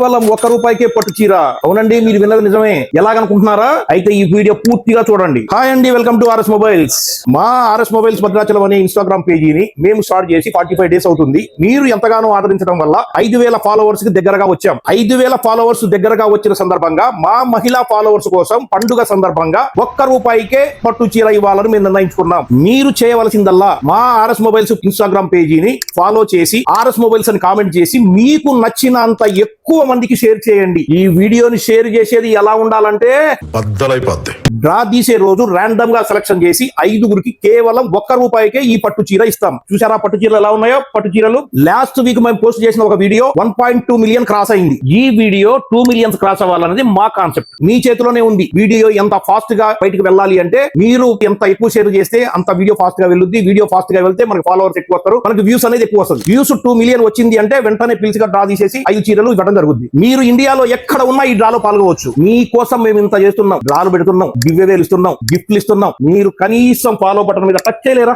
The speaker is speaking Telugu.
కేవలం ₹1 పట్టు చీర. అవునండి, మీరు విన్నది నిజమే. ఎలాగనుకుంటున్నారా? అయితే ఈ వీడియో పూర్తిగా చూడండి. హాయ్ అండి, వెల్కమ్ టు ఆర్ఎస్ మొబైల్స్. మా ఆర్ఎస్ మొబైల్స్ భద్రాచలం అనే ఇన్స్టాగ్రామ్ పేజీని మేము స్టార్ట్ చేసి 45 డేస్ అవుతుంది. మీరు ఎంతగానో ఆదరించడం వల్ల 5,000 ఫాలోవర్స్ కి దగ్గరగా వచ్చాం. 5,000 ఫాలోవర్స్ దగ్గరగా వచ్చిన సందర్భంగా మా మహిళా ఫాలోవర్స్ కోసం పండుగ సందర్భంగా ₹1కే పట్టు చీర ఇవ్వాలని మేము నిర్ణయించుకున్నాం. మీరు చేయవలసిందల్లా మా ఆర్ఎస్ మొబైల్స్ ఇన్స్టాగ్రామ్ పేజీని ఫాలో చేసి ఆర్ఎస్ మొబైల్స్ అని కామెంట్ చేసి మీకు నచ్చినంత ఎక్కువ మందికి షేర్ చేయండి. ఈ వీడియోని షేర్ చేసేది ఎలా ఉండాలంటే బద్దలైపోద్ది. డ్రా తీసే రోజు ర్యాండమ్ గా సెలక్షన్ చేసి 5గురికి కేవలం ₹1కే ఈ పట్టు చీర ఇస్తాం. చూసారా పట్టు చీరలు ఎలా ఉన్నాయో? పట్టు చీరలు లాస్ట్ వీక్ మేము పోస్ట్ చేసిన ఒక వీడియో 1.2 మిలియన్ క్రాస్ అయింది. ఈ వీడియో 2 మిలియన్స్ క్రాస్ అవ్వాలనేది మా కాన్సెప్ట్. మీ చేతిలోనే ఉంది. వీడియో ఎంత ఫాస్ట్ గా బయటకు వెళ్ళాలి అంటే మీరు ఎంత ఎక్కువ షేర్ చేస్తే అంత వీడియో ఫాస్ట్ గా వెళ్ళుద్ది. వీడియో ఫాస్ట్ గా వెళ్తే మనకి ఫాలోవర్స్ ఎక్కువ వస్తారు, మనకి వ్యూస్ అనేది ఎక్కువ వస్తుంది. వ్యూస్ 2 మిలియన్ వచ్చింది అంటే వెంటనే పిలిచిగా డ్రా తీసేసి 5 చీరలు ఇవ్వడం జరుగుద్ది. మీరు ఇండియాలో ఎక్కడ ఉన్నా ఈ డ్రాలో పాల్గొవచ్చు. మీ కోసం మేము ఇంత చేస్తున్నాం, డ్రాలు పెడుతున్నాం, గివ్ అవేలు ఇస్తున్నాం, గిఫ్ట్లు ఇస్తున్నాం. మీరు కనీసం ఫాలో బటన్ మీద టచ్ చేయలేరా?